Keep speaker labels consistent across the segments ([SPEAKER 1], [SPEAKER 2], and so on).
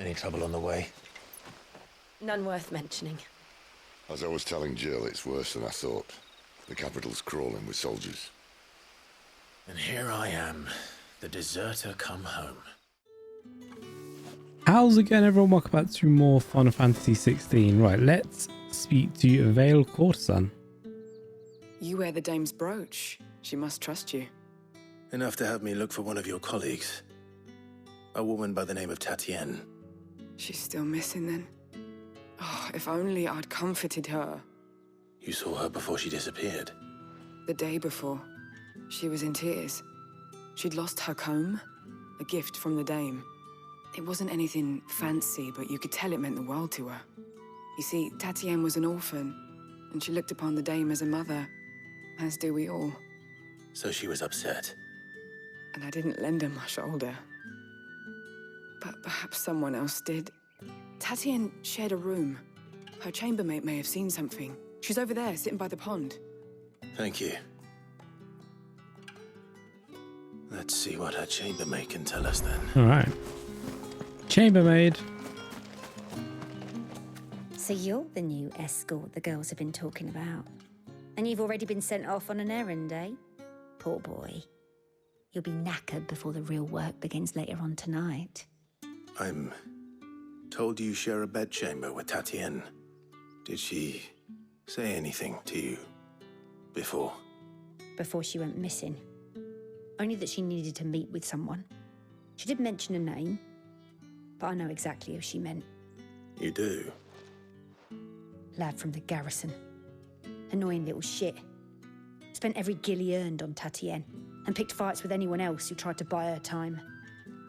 [SPEAKER 1] Any trouble on the way?
[SPEAKER 2] None worth mentioning.
[SPEAKER 3] As I was telling Jill, it's worse than I thought. The capital's crawling with soldiers.
[SPEAKER 1] And here I am, the deserter come home.
[SPEAKER 4] How's it going, everyone? Welcome back to more Final Fantasy XVI. Right, let's speak to Veiled Courtesan.
[SPEAKER 5] You wear the dame's brooch. She must trust you.
[SPEAKER 1] Enough to have me look for one of your colleagues. A woman by the name of Tatienne.
[SPEAKER 5] She's still missing then. Oh, if only I'd comforted her.
[SPEAKER 1] You saw her before she disappeared.
[SPEAKER 5] The day before, she was in tears. She'd lost her comb, a gift from the dame. It wasn't anything fancy, but you could tell it meant the world to her. You see, Tatienne was an orphan, and she looked upon the dame as a mother, as do we all.
[SPEAKER 1] So she was upset.
[SPEAKER 5] And I didn't lend her my shoulder. But perhaps someone else did. Tatienne shared a room. Her chambermaid may have seen something. She's over there, sitting by the pond.
[SPEAKER 1] Thank you. Let's see what her chambermaid can tell us then.
[SPEAKER 4] All right. Chambermaid.
[SPEAKER 6] So you're the new escort the girls have been talking about. And you've already been sent off on an errand, eh? Poor boy. You'll be knackered before the real work begins later on tonight.
[SPEAKER 1] I'm told you share a bedchamber with Tatienne. Did she say anything to you before?
[SPEAKER 6] Before she went missing. Only that she needed to meet with someone. She did mention a name, but I know exactly who she meant.
[SPEAKER 1] You do?
[SPEAKER 6] Lad from the garrison. Annoying little shit. Spent every guil he earned on Tatienne, and picked fights with anyone else who tried to buy her time.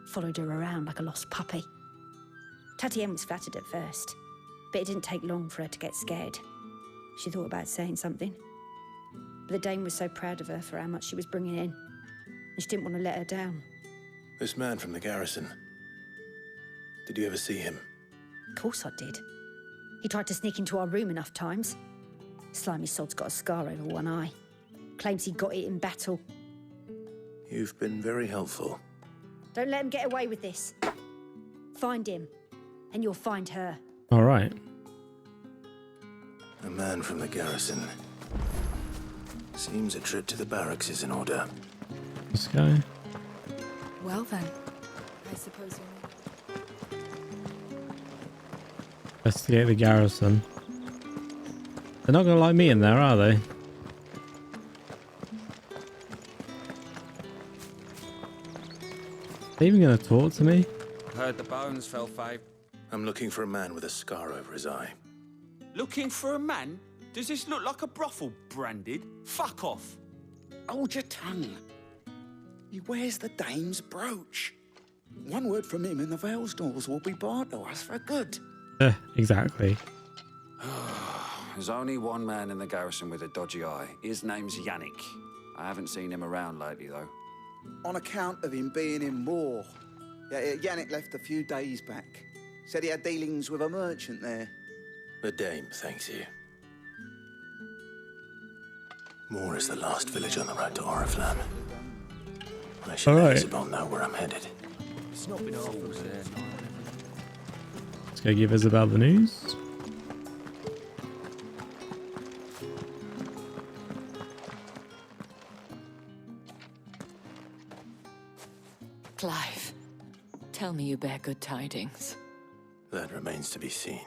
[SPEAKER 6] Followed her around like a lost puppy. Tatienne was flattered at first, but it didn't take long for her to get scared. She thought about saying something, but the dame was so proud of her for how much she was bringing in, and she didn't want to let her down.
[SPEAKER 1] This man from the garrison. Did you ever see him?
[SPEAKER 6] Of course I did. He tried to sneak into our room enough times. Slimy sod's got a scar over one eye. Claims he got it in battle.
[SPEAKER 1] You've been very helpful.
[SPEAKER 6] Don't let him get away with this. Find him, and you'll find her.
[SPEAKER 4] All right.
[SPEAKER 1] A man from the garrison. Seems a trip to the barracks is in order.
[SPEAKER 4] This guy.
[SPEAKER 5] Well then, I suppose you're...
[SPEAKER 4] Investigate the garrison. They're not going to like me in there, are they? They even going to talk to me?
[SPEAKER 7] Heard the bones fell, Five.
[SPEAKER 1] I'm looking for a man with a scar over his eye.
[SPEAKER 7] Looking for a man? Does this look like a brothel branded? Fuck off.
[SPEAKER 8] Hold your tongue. He wears the dame's brooch. One word from him and the Vale's doors will be barred to us for good.
[SPEAKER 4] Exactly.
[SPEAKER 9] There's only one man in the garrison with a dodgy eye. His name's Yannick. I haven't seen him around lately, though.
[SPEAKER 8] On account of him being in war. Yeah, Yannick left a few days back. Said he had dealings with a merchant there.
[SPEAKER 1] The dame thanks you. Moor is the last village on the road to Oriflamme. I should let Isabel know where I'm headed.
[SPEAKER 7] It's not been awful there.
[SPEAKER 4] Let's go give Isabel the news.
[SPEAKER 2] Clive, tell me you bear good tidings.
[SPEAKER 1] That remains to be seen.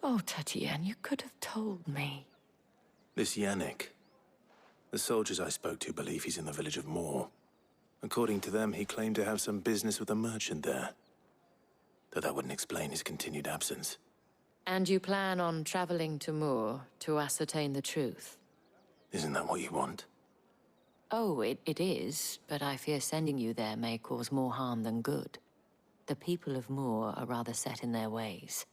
[SPEAKER 2] Oh, Tatienne, you could have told me.
[SPEAKER 1] This Yannick. The soldiers I spoke to believe he's in the village of Moor. According to them, he claimed to have some business with a merchant there. Though that wouldn't explain his continued absence.
[SPEAKER 2] And you plan on traveling to Moor to ascertain the truth?
[SPEAKER 1] Isn't that what you want?
[SPEAKER 2] Oh, it is, but I fear sending you there may cause more harm than good. The people of Moor are rather set in their ways.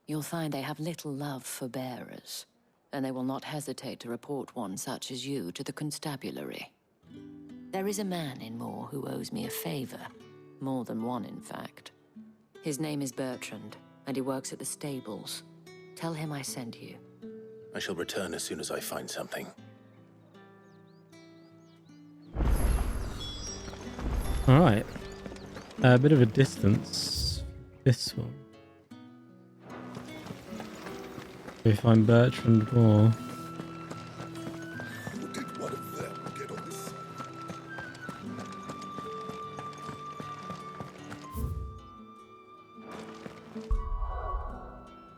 [SPEAKER 2] You'll find they have little love for bearers, and they will not hesitate to report one such as you to the constabulary. There is a man in Moor who owes me a favor, more than one in fact. His name is Bertrand, and he works at the stables. Tell him I sent you.
[SPEAKER 1] I shall return as soon as I find something.
[SPEAKER 4] Alright. A bit of a distance. This one. We find Bertrand Moore.
[SPEAKER 3] Did one of them get on this side?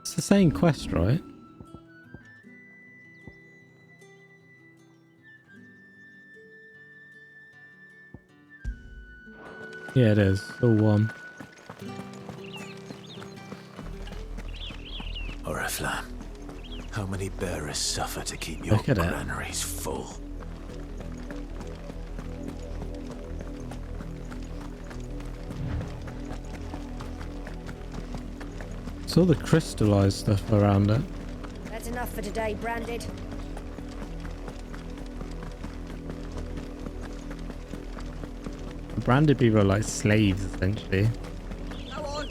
[SPEAKER 4] It's the same quest, right? Yeah, it is. All one.
[SPEAKER 1] Oriflamme, how many bearers suffer to keep your
[SPEAKER 4] Look at it.
[SPEAKER 1] granaries full?
[SPEAKER 4] Saw the crystallized stuff around it.
[SPEAKER 6] That's enough for today, Branded.
[SPEAKER 4] Branded people are like slaves, essentially.
[SPEAKER 8] Go on.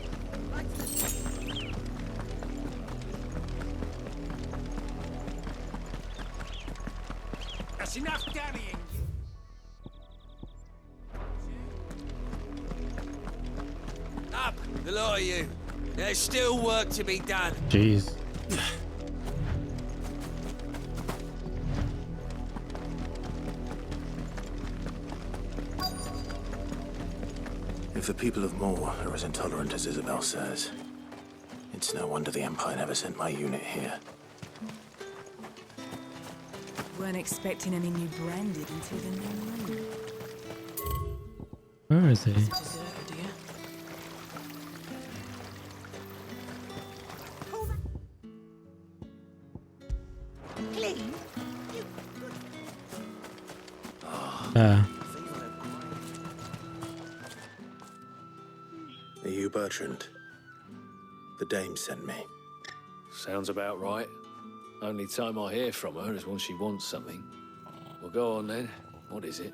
[SPEAKER 8] That's enough dallying. Up, the lot of you. There's still work to be done.
[SPEAKER 4] Jeez.
[SPEAKER 1] If the people of Moor are as intolerant as Isabel says, it's no wonder the Empire never sent my unit here.
[SPEAKER 5] Weren't expecting any new Branded until the new moon.
[SPEAKER 4] Where is he?
[SPEAKER 5] Deserter, dear.
[SPEAKER 4] There.
[SPEAKER 1] Are you Bertrand? The dame sent me.
[SPEAKER 10] Sounds about right. Only time I hear from her is when she wants something. Well, go on then. What is it?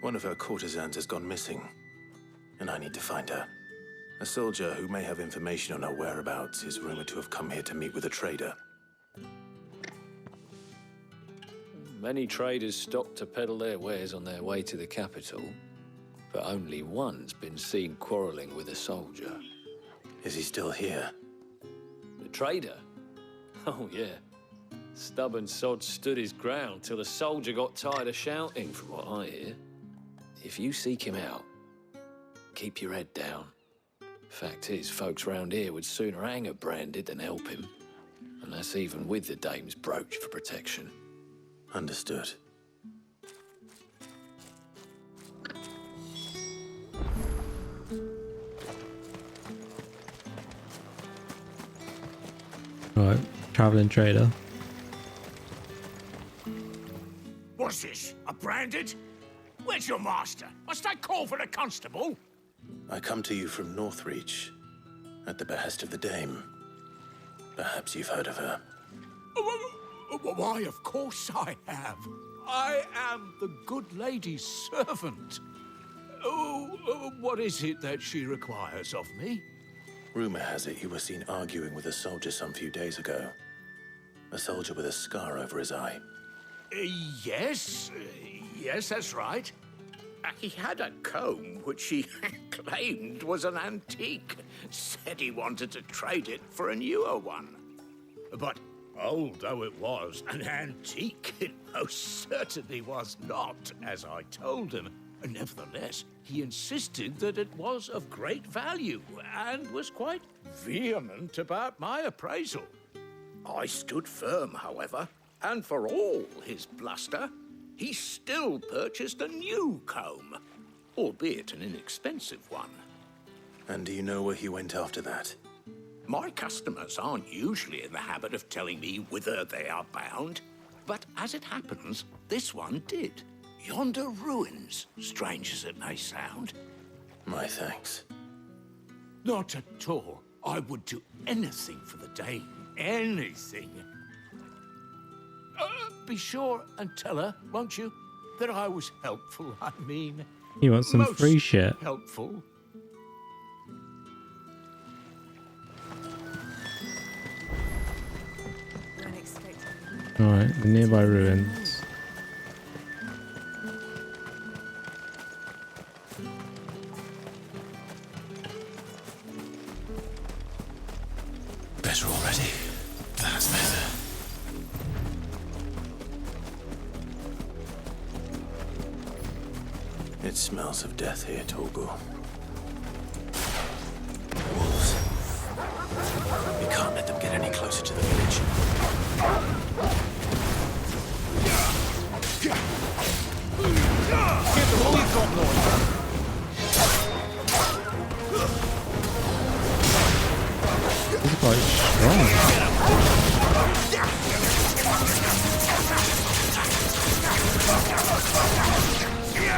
[SPEAKER 1] One of her courtesans has gone missing, and I need to find her. A soldier who may have information on her whereabouts is rumored to have come here to meet with a trader.
[SPEAKER 10] Many traders stop to peddle their wares on their way to the capital, but only one's been seen quarreling with a soldier.
[SPEAKER 1] Is he still here?
[SPEAKER 10] The trader? Oh, yeah. Stubborn sod stood his ground till the soldier got tired of shouting, from what I hear. If you seek him out, keep your head down. Fact is, folks round here would sooner hang a Branded than help him. And that's even with the dame's brooch for protection.
[SPEAKER 1] Understood.
[SPEAKER 4] Right, traveling trader.
[SPEAKER 8] What's this? A Branded? Where's your master? Must I call for the constable?
[SPEAKER 1] I come to you from Northreach, at the behest of the dame. Perhaps you've heard of her.
[SPEAKER 8] Why, of course I have. I am the good lady's servant. What is it that she requires of me?
[SPEAKER 1] Rumor has it you were seen arguing with a soldier some few days ago. A soldier with a scar over his eye.
[SPEAKER 8] Yes, that's right. He had a comb which he claimed was an antique. Said he wanted to trade it for a newer one. But old though it was, an antique it most certainly was not, as I told him. Nevertheless, he insisted that it was of great value, and was quite vehement about my appraisal. I stood firm, however, and for all his bluster, he still purchased a new comb, albeit an inexpensive one.
[SPEAKER 1] And do you know where he went after that?
[SPEAKER 8] My customers aren't usually in the habit of telling me whither they are bound, but as it happens, this one did. Yonder ruins, strange as it may sound.
[SPEAKER 1] My thanks.
[SPEAKER 8] Not at all. I would do anything for the dame. Anything. Be sure and tell her, won't you, that I was helpful, I mean.
[SPEAKER 4] You want some
[SPEAKER 8] most
[SPEAKER 4] free shit?
[SPEAKER 8] helpful.
[SPEAKER 4] Alright, the nearby ruins.
[SPEAKER 1] Better already. That's better. It smells of death here, Torgal. Wolves. We can't let them get any closer to the village.
[SPEAKER 7] Give them all you've got, Lord.
[SPEAKER 4] This is quite strong.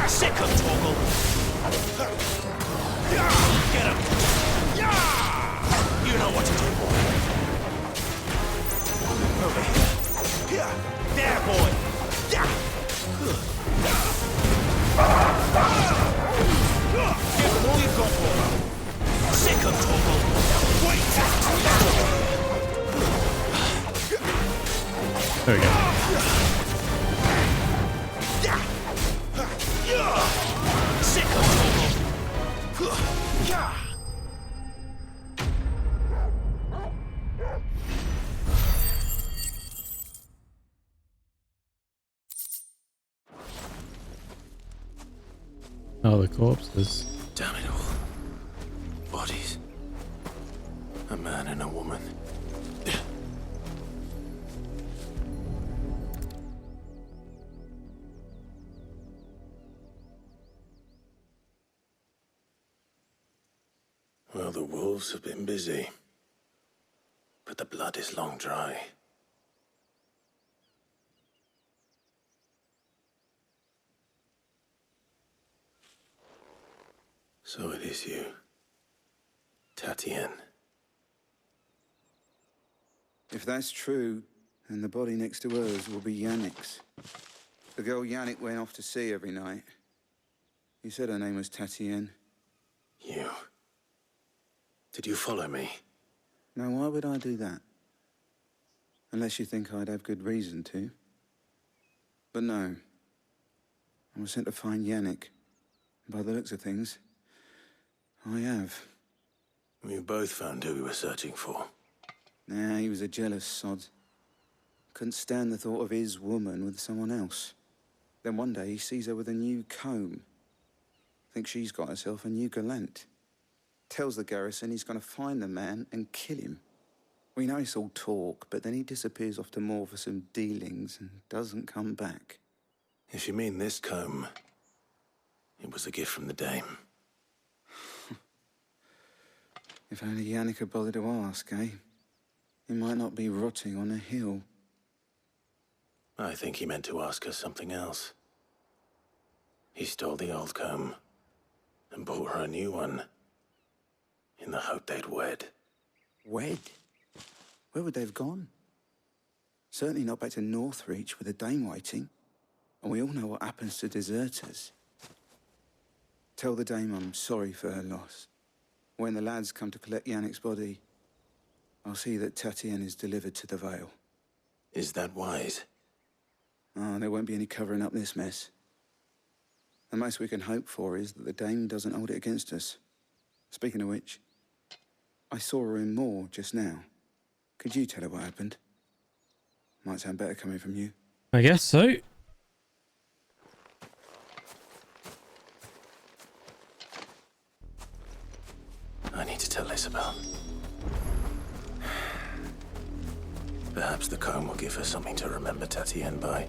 [SPEAKER 7] Sick of Torgal. Get him. You know what to do, boy. Over here. There, boy. Give them all you've got, boy. Sick of Torgal. Wait.
[SPEAKER 4] There we go.
[SPEAKER 7] Sick of Torgal.
[SPEAKER 4] Oh, the corpses.
[SPEAKER 1] Damn it all. Bodies. A man and a woman. Well, the wolves have been busy. But the blood is long dry. So it is you, Tatien.
[SPEAKER 11] If that's true, then the body next to hers will be Yannick's. The girl Yannick went off to sea every night. You said her name was Tatien.
[SPEAKER 1] You. Did you follow me?
[SPEAKER 11] Now, why would I do that? Unless you think I'd have good reason to. But no. I was sent to find Yannick. By the looks of things, I have.
[SPEAKER 1] We both found who we were searching for.
[SPEAKER 11] Nah, he was a jealous sod. Couldn't stand the thought of his woman with someone else. Then one day he sees her with a new comb. Thinks she's got herself a new gallant. Tells the garrison he's going to find the man and kill him. We know it's all talk, but then he disappears off to Moor for some dealings and doesn't come back.
[SPEAKER 1] If you mean this comb, it was a gift from the dame.
[SPEAKER 11] If only Yannick had bothered to ask, eh? He might not be rotting on a hill.
[SPEAKER 1] I think he meant to ask her something else. He stole the old comb and bought her a new one in the hope they'd wed.
[SPEAKER 11] Wed? Where would they have gone? Certainly not back to Northreach with a dame waiting. And we all know what happens to deserters. Tell the dame I'm sorry for her loss. When the lads come to collect Yannick's body, I'll see that Tatien is delivered to the Vale.
[SPEAKER 1] Is that wise?
[SPEAKER 11] Oh, there won't be any covering up this mess. The most we can hope for is that the dame doesn't hold it against us. Speaking of which, I saw her in Moor just now. Could you tell her what happened? Might sound better coming from you.
[SPEAKER 4] I guess so.
[SPEAKER 1] I need to tell Isabel. Perhaps the comb will give her something to remember Tatien by.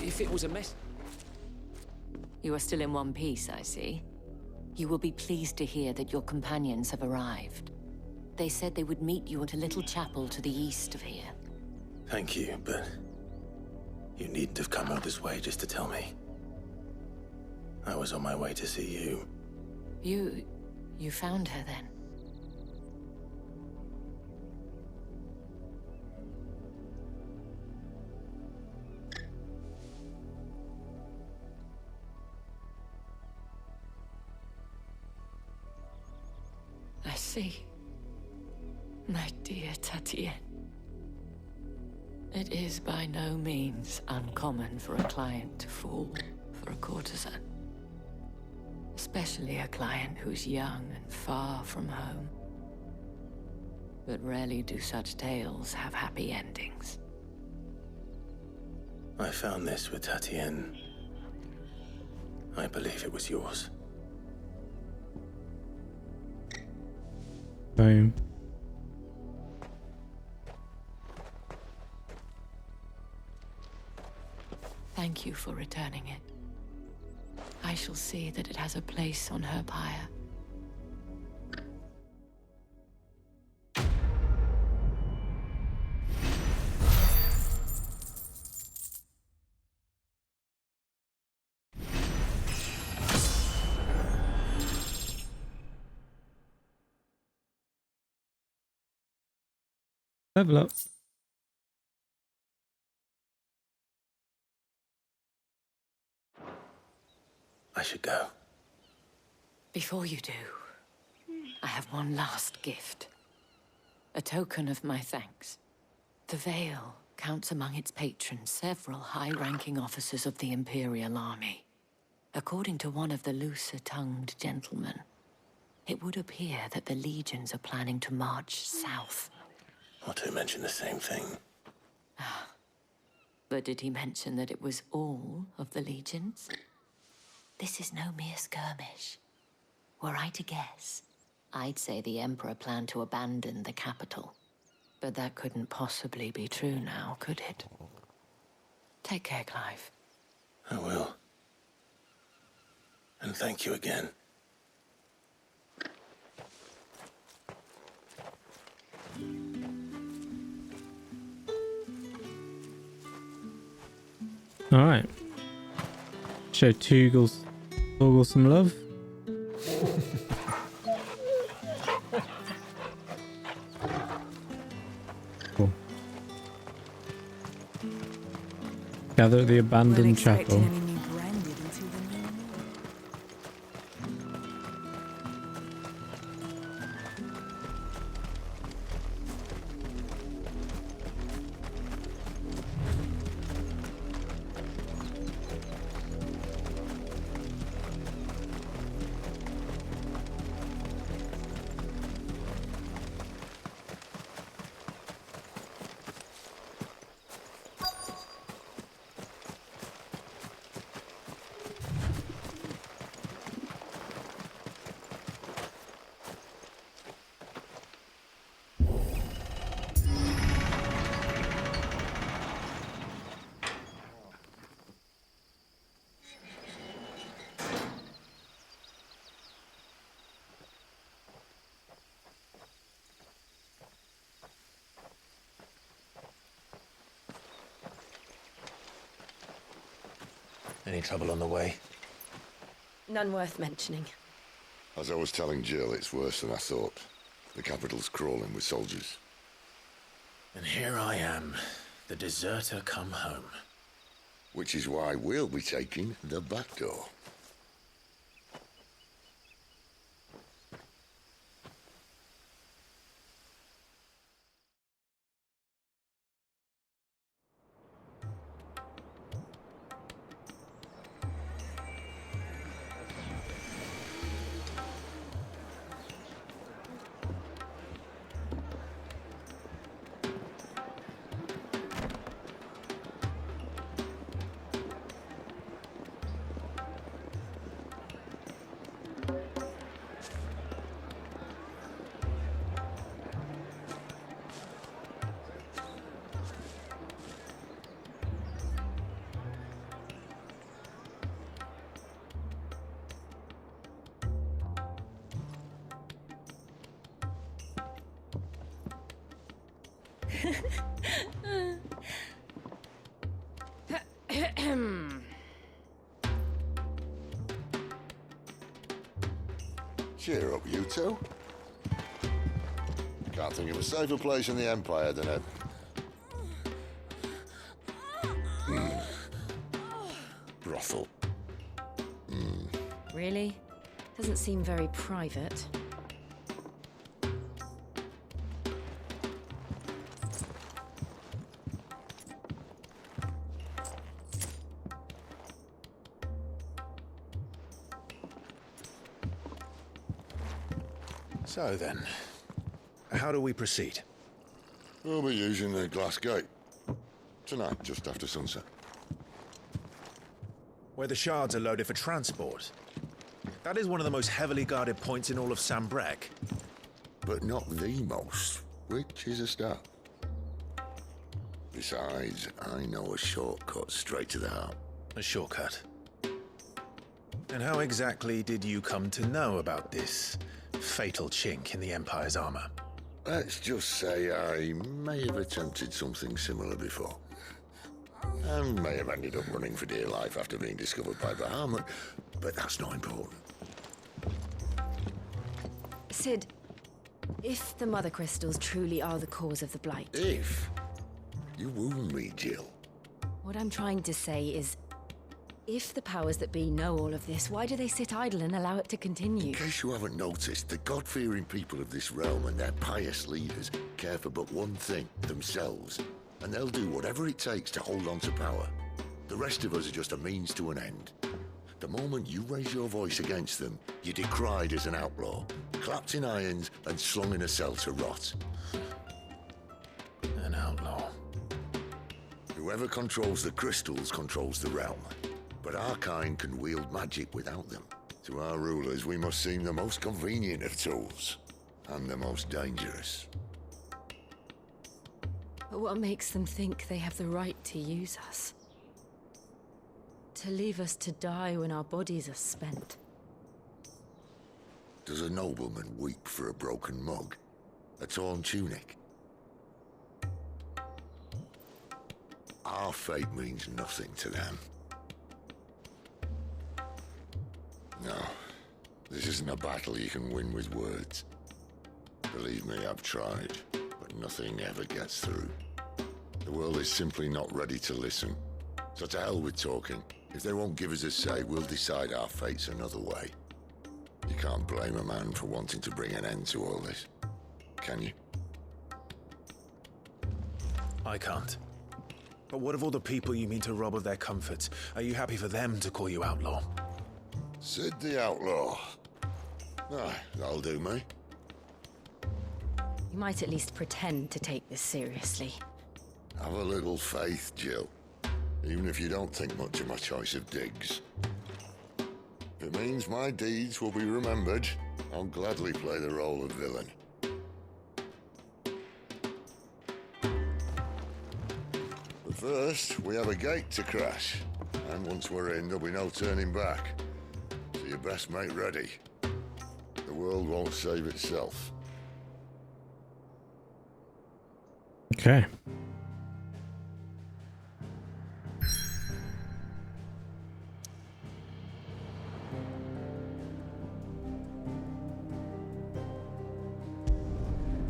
[SPEAKER 10] If it was a mess...
[SPEAKER 2] You are still in one piece, I see. You will be pleased to hear that your companions have arrived. They said they would meet you at a little chapel to the east of here.
[SPEAKER 1] Thank you, but you needn't have come all this way just to tell me. I was on my way to see you.
[SPEAKER 2] You found her then? see. My dear Tatienne. It is by no means uncommon for a client to fall for a courtesan. Especially a client who's young and far from home. But rarely do such tales have happy endings.
[SPEAKER 1] I found this with Tatienne. I believe it was yours.
[SPEAKER 4] Boom.
[SPEAKER 2] Thank you for returning it. I shall see that it has a place on her pyre.
[SPEAKER 4] Level up.
[SPEAKER 1] I should go.
[SPEAKER 2] Before you do, I have one last gift. A token of my thanks. The Vale counts among its patrons several high-ranking officers of the Imperial Army. According to one of the looser-tongued gentlemen, it would appear that the legions are planning to march south.
[SPEAKER 1] Not to mention the same thing.
[SPEAKER 2] But did he mention that it was all of the legions? This is no mere skirmish. Were I to guess, I'd say the Emperor planned to abandon the capital. But that couldn't possibly be true now, could it? Take care, Clive.
[SPEAKER 1] I will. And thank you again.
[SPEAKER 4] Alright. Show Toggle some love. Cool. Gather at the abandoned chapel.
[SPEAKER 1] Any trouble on the way?
[SPEAKER 12] None worth mentioning.
[SPEAKER 3] As I was telling Jill, it's worse than I thought. The capital's crawling with soldiers.
[SPEAKER 1] And here I am, the deserter come home.
[SPEAKER 3] Which is why we'll be taking the back door. Cheer up, you two. Can't think of a safer place in the Empire than a... brothel.
[SPEAKER 12] Really? Doesn't seem very private.
[SPEAKER 1] So then, how do we proceed?
[SPEAKER 3] We'll be using the glass gate. Tonight, just after sunset.
[SPEAKER 1] Where the shards are loaded for transport. That is one of the most heavily guarded points in all of Sambrek.
[SPEAKER 3] But not the most, which is a start. Besides, I know a shortcut straight to the heart.
[SPEAKER 1] A shortcut? And how exactly did you come to know about this fatal chink in the Empire's armor?
[SPEAKER 3] Let's just say I may have attempted something similar before. And may have ended up running for dear life after being discovered by Bahamut, but that's not important.
[SPEAKER 12] Sid, if the Mother Crystals truly are the cause of the Blight...
[SPEAKER 3] If? You wound me, Jill.
[SPEAKER 12] What I'm trying to say is, if the powers that be know all of this, why do they sit idle and allow it to continue?
[SPEAKER 3] In case you haven't noticed, the God-fearing people of this realm and their pious leaders care for but one thing, themselves. And they'll do whatever it takes to hold on to power. The rest of us are just a means to an end. The moment you raise your voice against them, you're decried as an outlaw, clapped in irons and slung in a cell to rot.
[SPEAKER 1] An outlaw.
[SPEAKER 3] Whoever controls the crystals controls the realm. But our kind can wield magic without them. To our rulers, we must seem the most convenient of tools. And the most dangerous.
[SPEAKER 12] But what makes them think they have the right to use us? To leave us to die when our bodies are spent?
[SPEAKER 3] Does a nobleman weep for a broken mug? A torn tunic? Our fate means nothing to them. No, this isn't a battle you can win with words. Believe me, I've tried, but nothing ever gets through. The world is simply not ready to listen. So to hell with talking. If they won't give us a say, we'll decide our fates another way. You can't blame a man for wanting to bring an end to all this, can you?
[SPEAKER 1] I can't. But what of all the people you mean to rob of their comforts? Are you happy for them to call you outlaw?
[SPEAKER 3] Sid the Outlaw. Ah, that'll do me.
[SPEAKER 12] You might at least pretend to take this seriously.
[SPEAKER 3] Have a little faith, Jill. Even if you don't think much of my choice of digs. If it means my deeds will be remembered, I'll gladly play the role of villain. But first, we have a gate to crash. And once we're in, there'll be no turning back. So you best make ready. The world won't save itself.
[SPEAKER 4] Okay.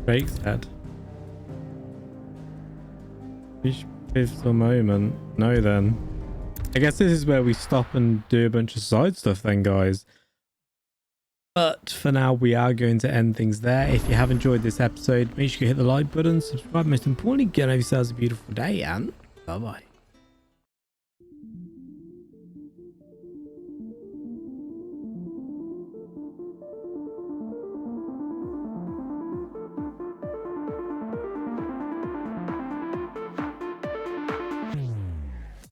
[SPEAKER 4] Drake's head. Each pivotal moment. No then. I guess this is where we stop and do a bunch of side stuff then, guys. But for now, we are going to end things there. If you have enjoyed this episode, make sure you hit the like button, subscribe, most importantly, get over yourselves a beautiful day, and bye-bye.